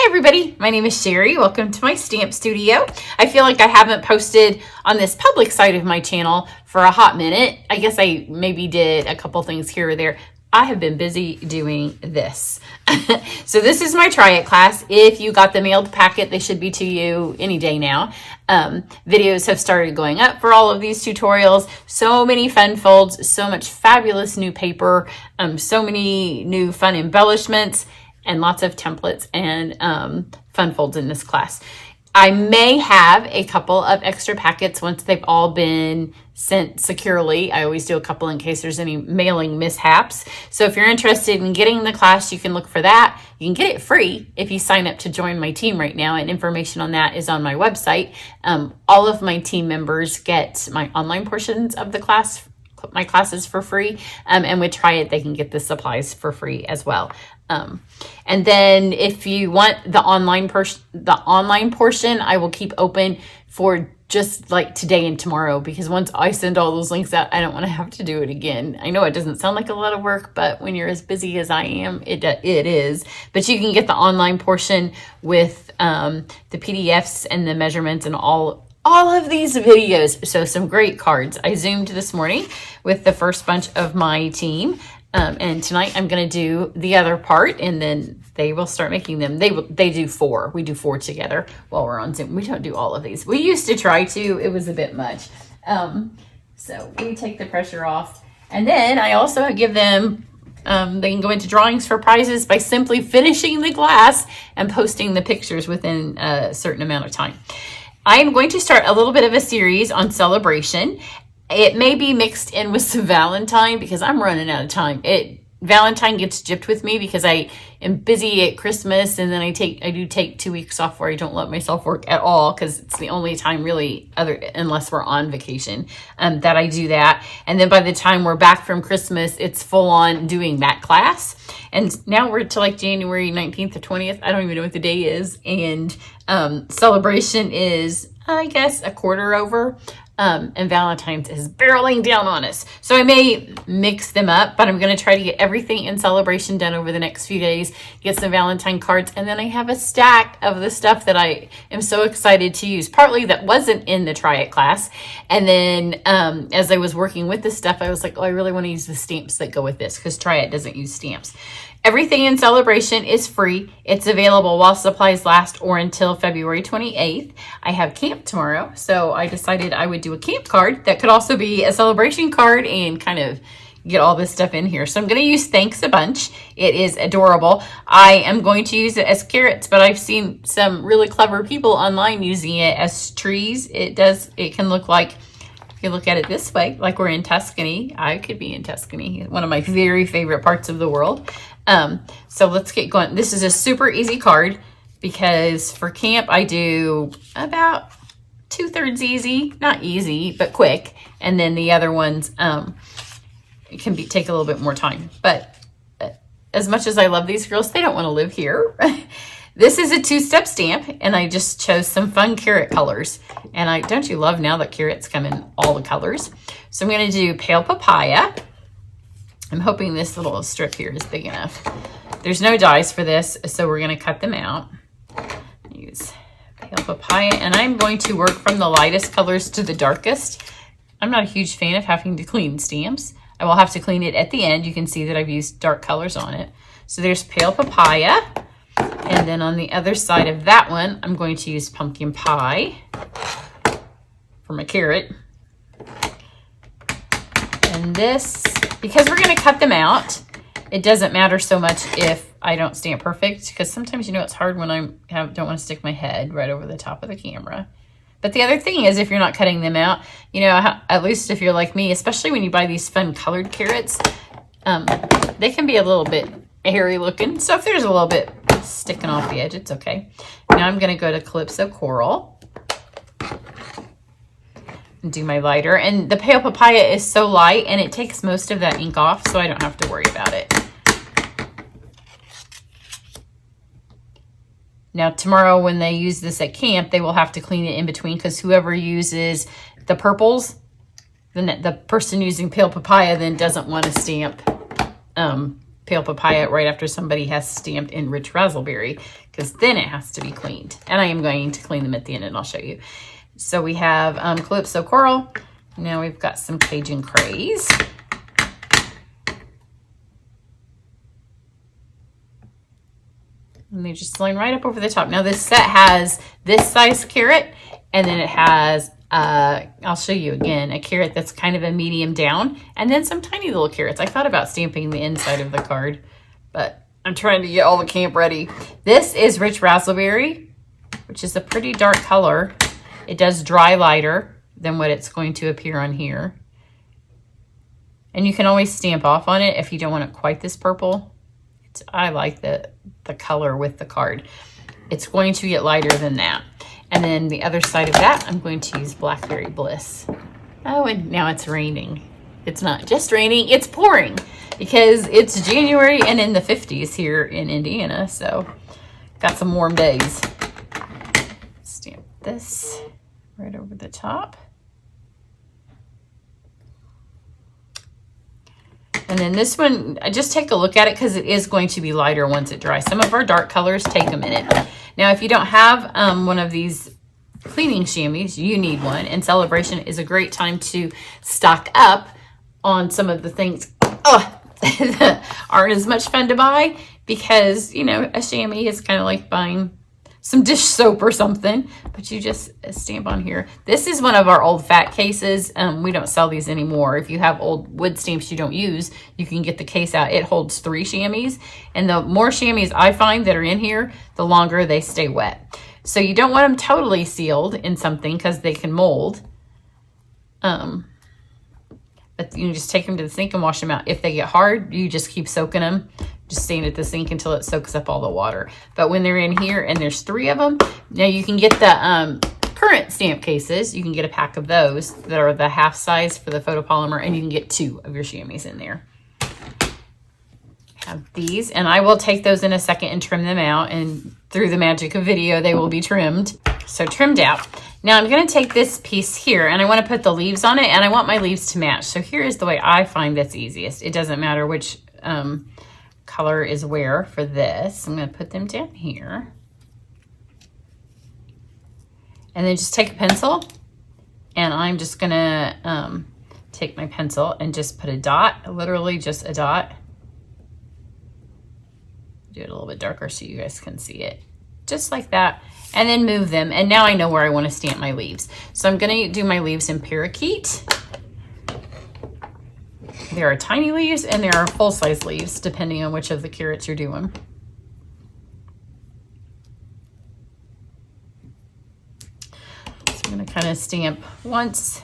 Hi everybody, my name is Sherry. Welcome to my stamp studio. I feel like I haven't posted on this public side of my channel for a hot minute. I guess I maybe did a couple things here or there. I have been busy doing this. So this is my try it class. If you got the mailed packet, they should be to you any day now. Videos have started going up for all of these tutorials. So many fun folds, so much fabulous new paper, so many new fun embellishments, and lots of templates and fun folds in this class. I may have a couple of extra packets once they've all been sent securely. I always do a couple in case there's any mailing mishaps. So if you're interested in getting the class, you can look for that. You can get it free if you sign up to join my team right now, and information on that is on my website. All of my team members get my online portions of the class, my classes, for free, and with Try It, they can get the supplies for free as well. And then if you want the online portion, I will keep open for just like today and tomorrow, because once I send all those links out, I don't want to have to do it again. I know it doesn't sound like a lot of work, but when you're as busy as I am, it is. But you can get the online portion with the PDFs and the measurements and all of these videos. So some great cards. I zoomed this morning with the first bunch of my team. And tonight I'm going to do the other part, and then they will start making them. They do 4. We do 4 together while we're on Zoom. We don't do all of these. We used to try to. It was a bit much. So we take the pressure off. And then I also give them, they can go into drawings for prizes by simply finishing the class and posting the pictures within a certain amount of time. I'm going to start a little bit of a series on Saleabration. It may be mixed in with some Valentine because I'm running out of time. Valentine gets gypped with me because I am busy at Christmas, and then I do take 2 weeks off where I don't let myself work at all, because it's the only time really, unless we're on vacation, that I do that. And then by the time we're back from Christmas, it's full on doing that class. And now we're to like January 19th or 20th. I don't even know what the day is. And Saleabration is, I guess, a quarter over. And Valentine's is barreling down on us. So I may mix them up, but I'm going to try to get everything in Saleabration done over the next few days, get some Valentine cards, and then I have a stack of the stuff that I am so excited to use, partly that wasn't in the Try It class. And then as I was working with this stuff, I was like, oh, I really want to use the stamps that go with this, because Try It doesn't use stamps. Everything in Saleabration is free. It's available while supplies last or until February 28th. I have camp tomorrow, so I decided I would do a camp card that could also be a Saleabration card and kind of get all this stuff in here. So I'm going to use Thanks a bunch. It is adorable. I am going to use it as carrots, but I've seen some really clever people online using it as trees. It can look like, if you look at it this way, like we're in Tuscany. I could be in Tuscany, one of my very favorite parts of the world. So let's get going. This is a super easy card because for camp I do about 2/3 easy, not easy, but quick. And then the other ones, it can take a little bit more time. But as much as I love these girls, they don't want to live here. This is a 2-step stamp, and I just chose some fun carrot colors. And don't you love now that carrots come in all the colors? So I'm going to do Pale Papaya. I'm hoping this little strip here is big enough. There's no dies for this, so we're going to cut them out. Use Pale Papaya, and I'm going to work from the lightest colors to the darkest. I'm not a huge fan of having to clean stamps. I will have to clean it at the end. You can see that I've used dark colors on it. So there's Pale Papaya, and then on the other side of that one, I'm going to use Pumpkin Pie for my carrot. And this, because we're going to cut them out, it doesn't matter so much if I don't stamp perfect, because sometimes, it's hard when I don't want to stick my head right over the top of the camera. But the other thing is, if you're not cutting them out, at least if you're like me, especially when you buy these fun colored carrots, they can be a little bit hairy looking. So if there's a little bit sticking off the edge, it's okay. Now I'm going to go to Calypso Coral and do my lighter. And the Pale Papaya is so light, and it takes most of that ink off, so I don't have to worry about it. Now tomorrow when they use this at camp, they will have to clean it in between, because whoever uses the purples, the person using Pale Papaya then doesn't want to stamp pale papaya right after somebody has stamped in rich raspberry, because then it has to be cleaned. And I am going to clean them at the end, and I'll show you. So we have Calypso Coral. Now we've got some Cajun Craze. And they just line right up over the top. Now this set has this size carrot, and then it has, I'll show you again, a carrot that's kind of a medium down, and then some tiny little carrots. I thought about stamping the inside of the card, but I'm trying to get all the camp ready. This is Rich Raspberry, which is a pretty dark color. It does dry lighter than what it's going to appear on here. And you can always stamp off on it if you don't want it quite this purple. I like the color with the card. It's going to get lighter than that. And then the other side of that, I'm going to use Blackberry Bliss. Oh, and now it's raining. It's not just raining, it's pouring, because it's January and in the 50s here in Indiana. So got some warm days. Stamp this right over the top. And then this one, just take a look at it, because it is going to be lighter once it dries. Some of our dark colors take a minute. Now, if you don't have one of these cleaning chamois, you need one. And Saleabration is a great time to stock up on some of the things that aren't as much fun to buy, because, you know, a chamois is kind of like buying some dish soap or something, but you just stamp on here. This is one of our old fat cases. We don't sell these anymore. If you have old wood stamps you don't use, you can get the case out. It holds 3 chamois, and the more chamois I find that are in here, the longer they stay wet. So you don't want them totally sealed in something, because they can mold. But you can just take them to the sink and wash them out. If they get hard, you just keep soaking them. Just stand at the sink until it soaks up all the water. But when they're in here, and there's 3 of them, now you can get the current stamp cases. You can get a pack of those that are the half size for the photopolymer, and you can get 2 of your chamois in there. Have these, and I will take those in a second and trim them out, and through the magic of video, they will be trimmed. So trimmed out. Now I'm going to take this piece here, and I want to put the leaves on it, and I want my leaves to match. So here is the way I find that's easiest. It doesn't matter which color is where for this. I'm going to put them down here. And then just take a pencil, and I'm just going to take my pencil and just put a dot, literally just a dot. Do it a little bit darker so you guys can see it. Just like that. And then move them. And now I know where I want to stamp my leaves. So I'm going to do my leaves in parakeet. There are tiny leaves and there are full-size leaves, depending on which of the carrots you're doing. So I'm going to kind of stamp once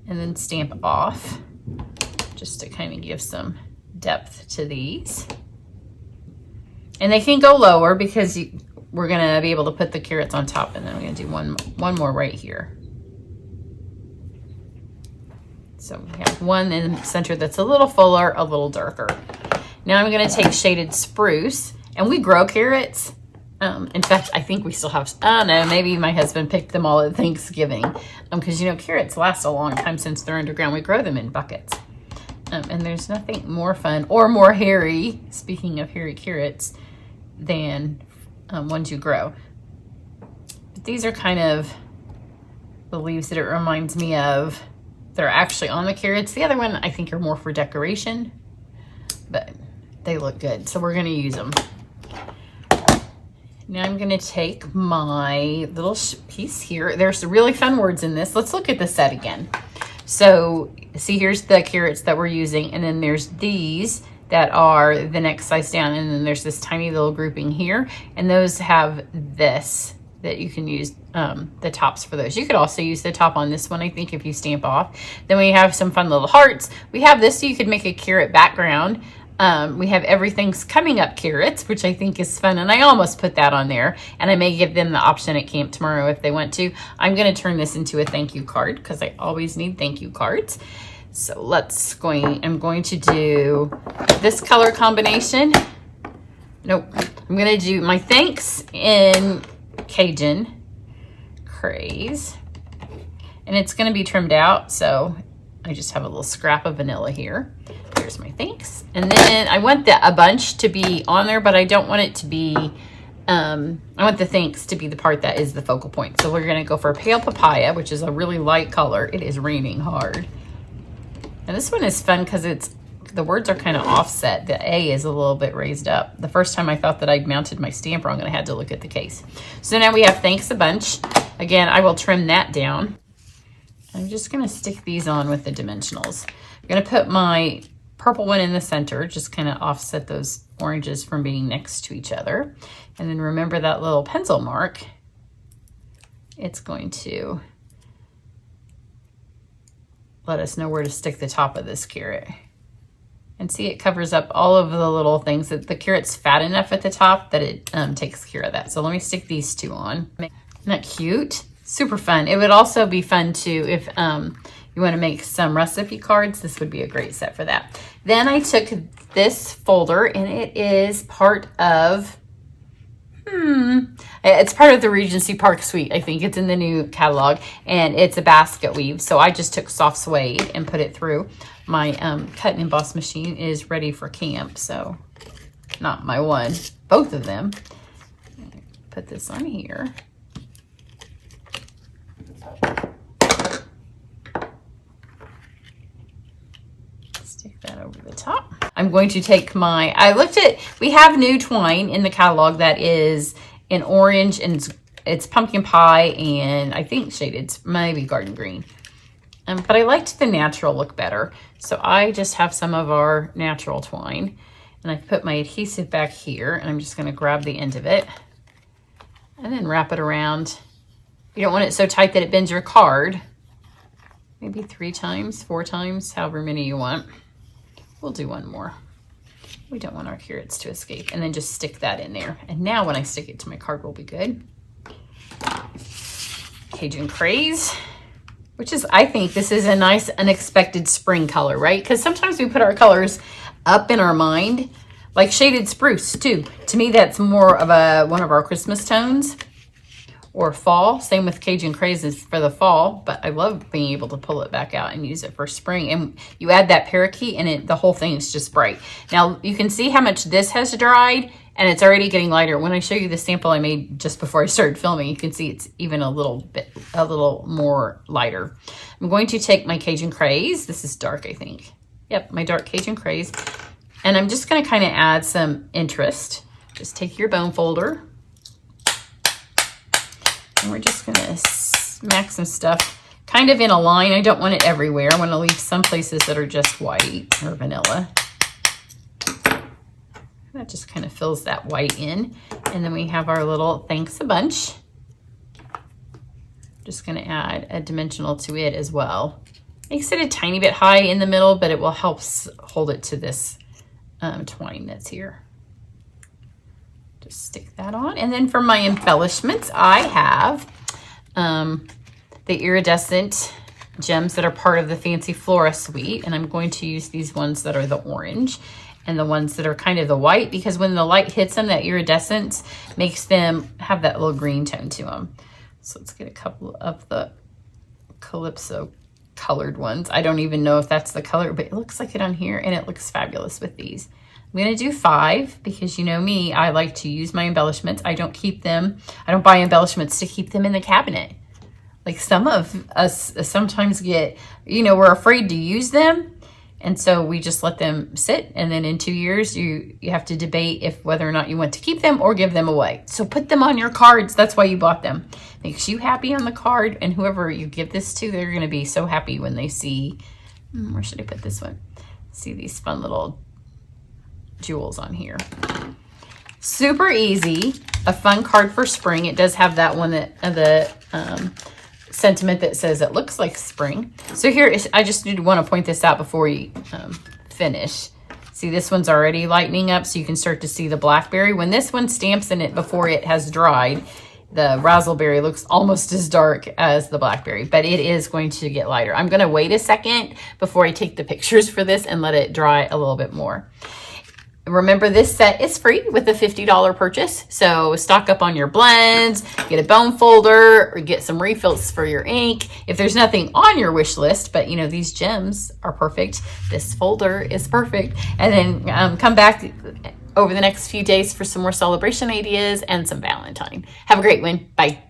and then stamp off, just to kind of give some depth to these. And they can go lower, because we're going to be able to put the carrots on top, and then I'm going to do one more right here. So we have one in the center that's a little fuller, a little darker. Now I'm going to take Shaded Spruce, and we grow carrots. In fact, I think we still have, I don't know, maybe my husband picked them all at Thanksgiving, because, you know, carrots last a long time since they're underground. We grow them in buckets. And there's nothing more fun or more hairy, speaking of hairy carrots, than ones you grow. But these are kind of the leaves that it reminds me of that are actually on the carrots. The other one I think are more for decoration, but they look good, so we're going to use them. Now I'm going to take my little piece here. There's some really fun words in this. Let's look at the set again. So see, here's the carrots that we're using, and then there's these that are the next size down, and then there's this tiny little grouping here, and those have this that you can use the tops for those. You could also use the top on this one, I think, if you stamp off. Then we have some fun little hearts. We have this so you could make a carrot background. We have Everything's Coming Up carrots, which I think is fun, and I almost put that on there, and I may give them the option at camp tomorrow if they want to. I'm going to turn this into a thank you card, because I always need thank you cards. So I'm going to do this color combination. Nope. I'm going to do my thanks in Cajun Craze, and it's going to be trimmed out, so I just have a little scrap of vanilla here. Here's my thanks. And then I want a bunch to be on there, but I don't want it to be, I want the thanks to be the part that is the focal point. So we're going to go for Pale Papaya, which is a really light color. It is raining hard. And this one is fun because the words are kind of offset. The A is a little bit raised up. The first time I thought that I'd mounted my stamp wrong and I had to look at the case. So now we have thanks a bunch. Again, I will trim that down. I'm just going to stick these on with the dimensionals. I'm going to put my purple one in the center, just kind of offset those oranges from being next to each other. And then remember that little pencil mark. It's going to let us know where to stick the top of this carrot. And see, it covers up all of the little things. That the carrot's fat enough at the top that it takes care of that. So let me stick these two on. Isn't that cute? Super fun. It would also be fun too if you want to make some recipe cards. This would be a great set for that. Then I took this folder, and it is part of, it's part of the Regency Park Suite. I think it's in the new catalog, and it's a basket weave. So I just took soft suede and put it through. My cut and emboss machine is ready for camp, so not my one, both of them. Put this on here. Stick that over the top. I'm going to take we have new twine in the catalog that is in orange, and it's pumpkin pie, and I think shaded, maybe garden green. But I liked the natural look better. So I just have some of our natural twine, and I put my adhesive back here, and I'm just going to grab the end of it and then wrap it around. You don't want it so tight that it bends your card. Maybe 3 times, 4 times, however many you want. We'll do one more. We don't want our carrots to escape. And then just stick that in there. And now when I stick it to my card, will be good. Cajun Craze, which is, I think this is a nice unexpected spring color, right? Because sometimes we put our colors up in our mind, like Shaded Spruce too. To me, that's more of one of our Christmas tones, or fall. Same with Cajun Crazes for the fall, but I love being able to pull it back out and use it for spring. And you add that parakeet and the whole thing is just bright. Now you can see how much this has dried, and it's already getting lighter. When I show you the sample I made just before I started filming, you can see it's even a little more lighter. I'm going to take my Cajun Craze. This is dark, I think. Yep, my dark Cajun Craze. And I'm just gonna kind of add some interest. Just take your bone folder, and we're just gonna smack some stuff kind of in a line. I don't want it everywhere. I want to leave some places that are just white or vanilla. That just kind of fills that white in. And then we have our little thanks a bunch. Just gonna add a dimensional to it as well. Makes it a tiny bit high in the middle, but it will help hold it to this twine that's here. Just stick that on. And then for my embellishments, I have the iridescent gems that are part of the Fancy Flora suite. And I'm going to use these ones that are the orange and the ones that are kind of the white, because when the light hits them, that iridescence makes them have that little green tone to them. So let's get a couple of the Calypso colored ones. I don't even know if that's the color, but it looks like it on here, and it looks fabulous with these. I'm going to do 5 because you know me, I like to use my embellishments. I don't keep them. I don't buy embellishments to keep them in the cabinet. Like some of us sometimes get, we're afraid to use them. And so we just let them sit. And then in 2 years, you have to debate if whether or not you want to keep them or give them away. So put them on your cards. That's why you bought them. Makes you happy on the card. And whoever you give this to, they're going to be so happy when they see, where should I put this one? See these fun little jewels on here. Super easy, a fun card for spring. It does have that one that the sentiment that says it looks like spring. So here is, I just want to point this out before we finish. See, this one's already lightening up, so you can start to see the blackberry. When this one stamps in it before it has dried, the razzleberry looks almost as dark as the blackberry, but it is going to get lighter. I'm going to wait a second before I take the pictures for this and let it dry a little bit more. Remember, this set is free with a $50 purchase. So stock up on your blends, get a bone folder, or get some refills for your ink. If there's nothing on your wish list, but these gems are perfect, this folder is perfect. And then come back over the next few days for some more celebration ideas and some Valentine. Have a great one. Bye.